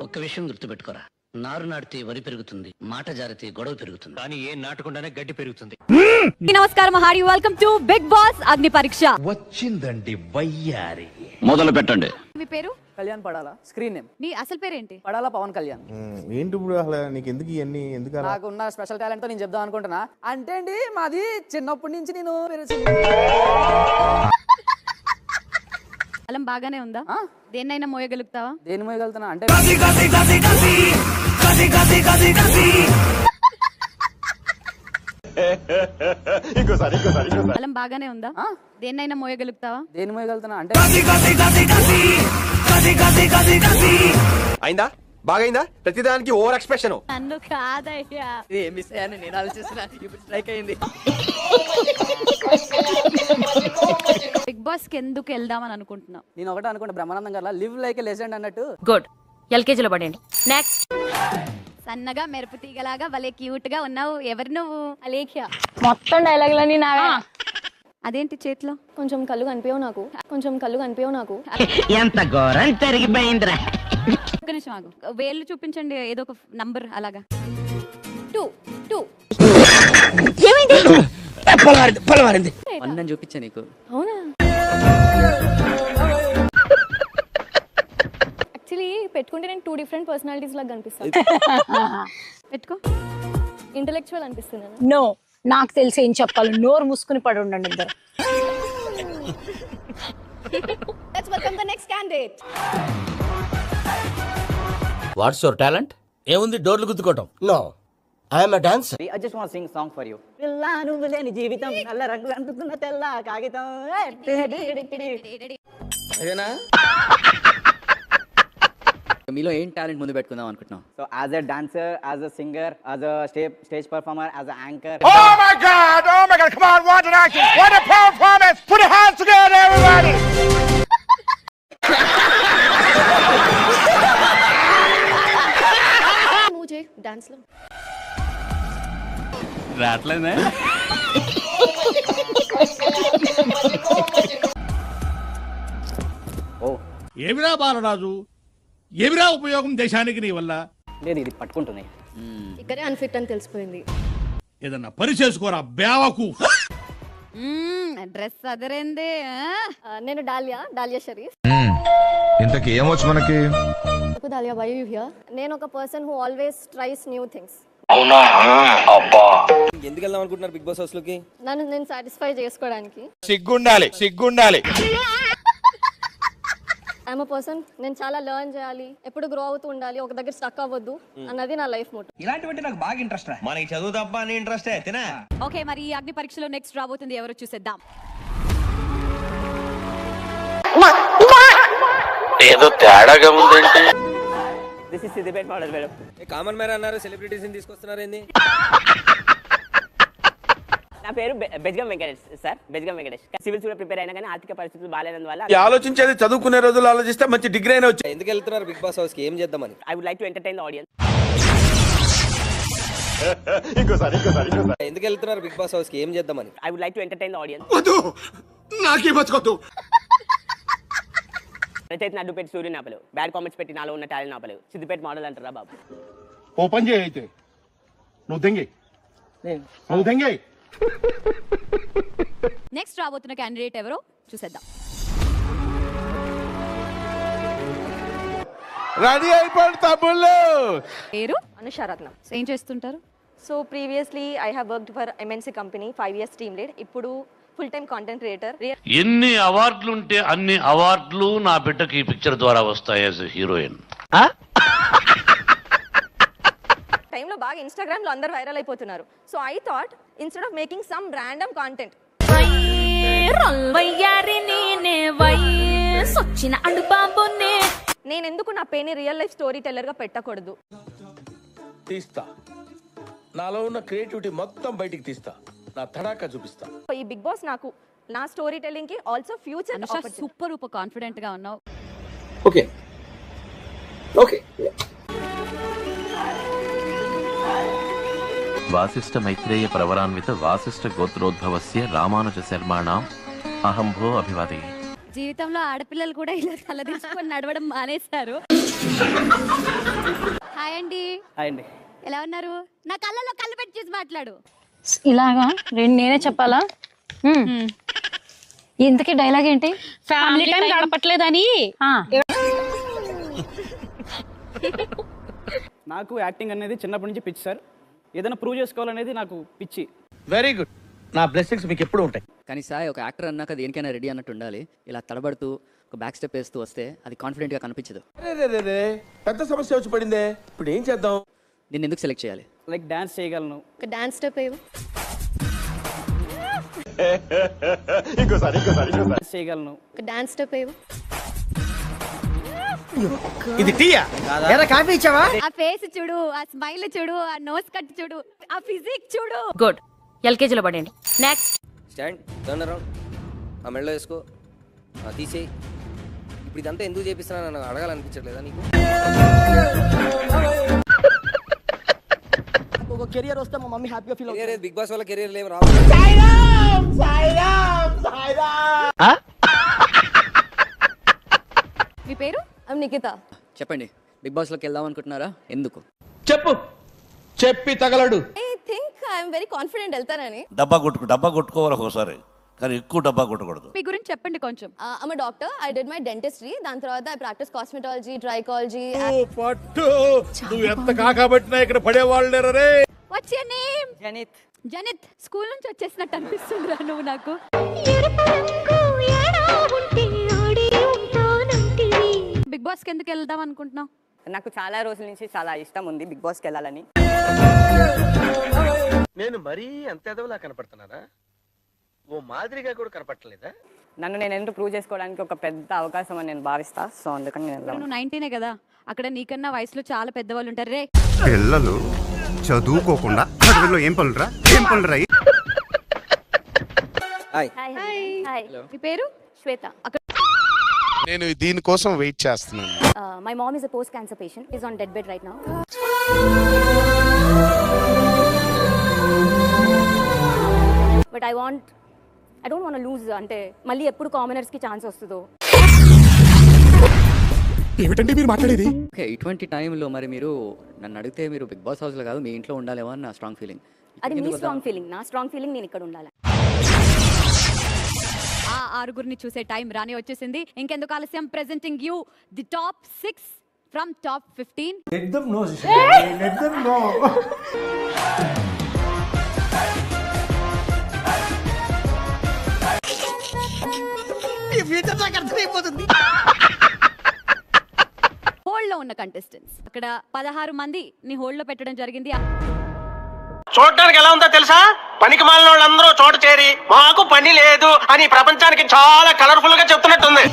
ఒక్క విషయం గుర్తుపెట్టుకోరా, నారు నాటితే వరి పెరుగుతుంది, మాట జారితే గొడవ పెరుగుతుంది, కానీ ఏం నాటకుండానే గడ్డి పెరుగుతుంది. నమస్కారం హారి, వెల్కమ్ టు బిగ్ బాస్ అగ్ని పరీక్ష. వచ్చిందండి వయ్యారి. మొదలు పెట్టండి. మీ పేరు? కళ్యాణ్ పడాలా. Screen name. మీ అసలు పేరేంటి? పడాలా పవన్ కళ్యాణ్. ఏంటి ఇప్పుడు అసలు నీకు ఎందుకు ఇవన్నీ ఎందుకు నాకు ఉన్న స్పెషల్ టాలెంట్ తో నేను చెప్దాం అనుకుంటున్నా. అంటే అండి మాది చిన్నప్పటి నుంచి నేను అలం బాగానే ఉందా? దేన్నైనా మోయగలుగుతావా? దేని మోయగలుగుతున్నా అంటే అలం బాగానే ఉందా? దేన్నైనా మోయగలుగుతావా? దేని మోయగలుగుతున్నా అంటే అయిందా? బాగైందా? ప్రతిదానికి ఓవర్ ఎక్స్ప్రెషన్. నన్ను కాదయ్యా, నేను ఆలోచిస్తున్నా. ఇప్పుడు స్ట్రైక్ అయింది. బిగ్ బాస్ కి ఎందుకు వెళ్దామని అనుకుంటున్నావు? నేను ఒకటే అనుకుంటా, బ్రహ్మానందం గారు లివ్ లైక్ లెజెండ్ అన్నట్టు. గుడ్, ఎల్కేజీలో పడండి. నెక్స్ట్. సన్నగా మెరుపు తీగలాగా భలే క్యూట్ గా ఉన్నావు. ఎవరు నువ్వు? అలేఖ్య. మొత్తం డైలాగులన్నీ నావే. అదేంటి చేతిలో? కొంచెం కళ్ళు కనిపించవు నాకు, కొంచెం కళ్ళు కనిపించవు నాకు. ఎంత ఘోరం జరిగిపోయిందిరా. ఒక్క నిమిషం ఆగు, వేళ్ళు చూపించండి, ఏదో ఒక నంబర్ అలాగా. 2 2 పొలవారింది అన్నని చూపించా నీకు. అవునా? యాక్చువల్లీ పెట్టుకుంటే నేను 2 డిఫరెంట్ పర్సనాలిటీస్ లాగా కనిపిస్తాను. పెట్టుకో. ఇంటెలెక్చువల్ అనిపిస్తుంది. నో, నాకు తెలిసి ఏం చెప్పాలి, నోరు మూసుకుని పడి ఉండండి ఇద్దరు. Let's welcome the next candidate. What's your talent? ఏముంది, డోర్లు గుద్దుకోవటం? No, I'm a dancer. I just want to sing a song for you. పిల్లా నువ్వు లేని జీవితం నల్ల రంగు అంటున్న తెల్ల కాగితం. అదేనా? మీలో ఏం టాలెంట్ ముందు పెట్టుకుందాం అనుకుంటున్నాం? So as a dancer, as a singer, as a stage performer, as a anchor. Oh my god, come on, what an action, what a performance, put your hands together everybody. मुझे dance लो. రాట్లేదా? ఓ ఏమిరా బాలరాజు, ఏమిరా ఉపయోగం దేశానికి నీ వల్ల? లేదు, ఇది పట్టుకుంటున్నాయి. ఇక్కడే అన్ఫిట్ అని తెలిసిపోయింది. ఏదన్నా పని చేసుకోరా బేవకు. డ్రెస్ అదరేందే. నేను డాలియా షరీఫ్. ఇంతకి ఏమొచ్చు మనకి? Dalia, why you here? నేను ఒక person who always tries new things. ఎందుకు వెళ్దాం అనుకుంటున్నారు బిగ్ బాస్ హౌస్ లోకి? నన్ను నేను సాటిస్ఫై చేసుకోవడానికి. సిగ్గుండాలి. ఐఎమ్ అ పర్సన్, నేను చాలా లెర్న్ చేయాలి, ఎప్పుడు గ్రో అవుతూ ఉండాలి, ఒక దగ్గర స్టక్ అవ్వద్దు అన్నది నా లైఫ్ మోటో. ఇలాంటివంటే నాకు బాగా ఇంట్రెస్ట్. మనకి చదువు తప్ప అని ఇంట్రెస్ట్ తినా. ఓకే, మరి ఈ అగ్ని పరీక్షలో నెక్స్ట్ రాబోతుంది ఎవరో చూసేద్దాం. ఏదో తేడాగా ఉందంటే. This is Siddipet model madam. Common man అన్నారు, సెలబ్రిటీస్ ని తీసుకొస్తున్నారు ఏంది? నా పేరు బెజ్గం వెంకటేష్ సార్. బెజ్గం వెంకటేష్. సివిల్స్ కూడా ప్రిపేర్ అయినా కానీ ఆర్థిక పరిస్థితులు బాగాలేనందువల్ల ఆలోచించేది చదువుకునే రోజులు ఆలోచిస్తే మంచి డిగ్రీ అయినా వచ్చాయి. ఎందుకు వెళ్తున్నారు బిగ్ బాస్ హౌస్ కి? ఏం చేద్దామని? I would like to entertain the audience. ఎందుకు వెళ్తున్నారు బిగ్ బాస్ హౌస్ కి? ఏం చేద్దామని? I would like to entertain the audience. నాకే బతుకొద్దు. రచయిత అడ్డు పెట్టి సూర్యుని ఆపలు, బ్యాడ్ కామెంట్స్ పెట్టి నాలో ఉన్న టాలెంట్ ఆపలు. సిద్దిపేట మోడల్ అంటారా బాబు? ఓ పని చేయి అయితే, నువ్వు దెంగే. నెక్స్ట్ రాబోతున్న క్యాండిడేట్ ఎవరో చూసేద్దాం. రెడీ అయిపోయి తమ్ముళ్ళు. పేరు? అనుషారత్నం. ఏం చేస్తుంటారు? So previously I have worked for MNC company 5 years team lead. ఇప్పుడు ఫుల్ టైమ్ కాంటెంట్ క్రియేటర్. ఎన్ని అవార్డులు ఉంటే అన్ని అవార్డులు నా బిడ్డకి ఈ పిక్చర్ ద్వారా వస్తాయి యాజ్ హీరోయిన్. టైంలో బాగా ఇన్స్టాగ్రామ్ లో అందరూ వైరల్ అయిపోతున్నారు. So I thought instead of making some random content, నేను ఎందుకు నా పేరుని రియల్ లైఫ్ స్టోరీ టెల్లర్ గా పెట్టకూడదు? తీస్తా, నాలో ఉన్న క్రియేటివిటీ మొత్తం బయటికి తీస్తా, నా తడాకా చూపిస్తా. ఈ బిగ్ బాస్ నాకు నా స్టోరీ టెల్లింగ్ కి ఆల్సో ఫ్యూచర్. సూపర్ కాన్ఫిడెంట్ గా ఉన్నావు. ఓకే. వాసిష్ఠ మైత్రేయ ప్రవరాన్విత వాసిష్ఠ గోత్రోద్భవస్య రామానుజ శర్మాణం అహంభో జీవితంలో ఆడపిల్లలు కూడా ఇలా తలదించుకొని నడవడం మానేశారు. హాయ్ అండి. హాయ్ అండి. ఎలా ఉన్నారు? నా కళ్ళలో కళ్ళు పెట్టి చూసి మాట్లాడు. ఇలాగా నేనే చెప్పాలా? ఇంతకీ డైలాగ్ ఏంటి? ఫ్యామిలీ టైం గడపట్లేదని. నాకు యాక్టింగ్ అనేది చిన్నప్పటి నుంచి పిచ్చి సార్. ఏదైనా ప్రూవ్ చేసుకోవాలనేది నాకు పిచ్చి. Very good. నా బ్లెస్సింగ్స్ మీకు ఎప్పుడు ఉంటాయి. కానీ సార్ ఒక యాక్టర్ అన్నాక దేనికైనా రెడీ అన్నట్టు ఉండాలి. ఇలా తడబడుతూ ఒక బ్యాక్ స్టెప్ వేస్తూ వస్తే అది కాన్ఫిడెంట్గా కనిపించదు. పెద్ద సమస్య వచ్చి పడిందే, ఇప్పుడు ఏం చేద్దాం? దీన్ని ఎందుకు సెలెక్ట్ చేయాలి? లైక్ డాన్స్ చేయగలను. ఒక డాన్స్ స్టెప్ ఏవో చేయగలను. ఒక డాన్స్ స్టెప్ ఏవో. ఇది టీయా? కాఫీ ఇచ్చావా? ఆ ఫేస్ చూడు, ఆ స్మైల్ చూడు, ఆ నోస్ కట్ చూడు, ఆ ఫిజిక్ చూడు. గుడ్. ఎల్కేజీలో పడండి. Next stand, turn around. ఆ మెడలో వేసుకో, తీసేయి. ఇప్పుడు ఇదంతా ఎందుకు చేపిస్తున్నా నన్ను అడగాలనిపించట్లేదా నీకు? ఒక కెరియర్ వస్తే మా మమ్మీ హ్యాపీగా ఫీల్ కెరియర్ బిగ్ బాస్ వల్ల కెరియర్ లేవు రా. మీ పేరు? నిఖిత. చెప్పండి, బిగ్ బాస్ లోకి వెళ్దాం అనుకుంటున్నారా? ఎందుకు? చెప్పు, చెప్పి తగలడు. I think I'm very confident వెళ్తానని. డబ్బా కొట్టుకోవాలి ఒకసారి, కానీ ఎక్కువ డబ్బా కొట్టకూడదు. మీ గురించి చెప్పండి కొంచెం. I'm doctor. I did my dentistry. దాని తర్వాత ఐ ప్రాక్టీస్ కాస్మెటాలజీ, ట్రైకాలజీ. పట్టు నువ్వు ఎంత కాకబట్టినా ఇక్కడ పడేవాళ్ళు లేరు రే. What's your name? Janith. Janith. School నుంచి వచ్చేసినట్టు అనిపిస్తుందిరా నువ్వు నాకు. బిగ్ బాస్ కి ఎందుకు వెళ్దాం అనుకుంటున్నావు? నాకు చాలా రోజుల నుంచి చాలా ఇష్టం ఉంది బిగ్ బాస్కి వెళ్ళాలని. నేను మరీ అంత ఎదవలా కనపడుతున్నానా? ఓ మాదిరిగా కూడా కనపడలేదా? నన్ను నేను ఎందుకు ప్రూవ్ చేసుకోవడానికి ఒక పెద్ద అవకాశం అని నేను భావిస్తా. సో అందుకని నేను వెళ్దాం. నువ్వు 19 కదా, అక్కడ నీకన్నా వయసులో చాలా పెద్దవాళ్ళు ఉంటారు రే. పిల్లలు చదువుకోకుండా అడవిలో ఏం పనులురా? హాయ్. హాయ్. మీ పేరు? శ్వేత. నేను దీనికోసం వెయిట్ చేస్తున్నాను. My mom is a post cancer patient. Is on dead bed right now. But I don't want loose. అంటే మళ్ళీ ఎప్పుడు కామనర్స్ కి ఛాన్స్ వస్తుందో. ఏమిటండి మీరు మాట్లాడేది? ఓకే, ఇటువంటి టైంలో మరి మీరు నన్ను అడిగితే మీరు బిగ్ బాస్ హౌస్లో కాదు మీ ఇంట్లో ఉండాలేమో అని నా స్ట్రాంగ్ ఫీలింగ్. అది మీ స్ట్రాంగ్ ఫీలింగ్. నా స్ట్రాంగ్ ఫీలింగ్ నేను ఇక్కడ ఉండాలి. ఆ ఆరుగురిని చూసే టైం రాని వచ్చేసింది. ఇంకెందుకు ఆలస్యం? Presenting you the top 6 from top 15. Let them know. Let them know. Hold లో ఉన్న కంటెస్టెంట్స్ అక్కడ 16 మంది ని హోల్డ్ లో పెట్టడం జరిగింది. చూడడానికి ఎలా ఉందో తెలుసా? పనికి మాలిన వాళ్ళందరూ చోట చేరి మాకు పని లేదు అని ప్రపంచానికి చాలా కలర్ఫుల్ గా చెప్తున్నట్టుంది.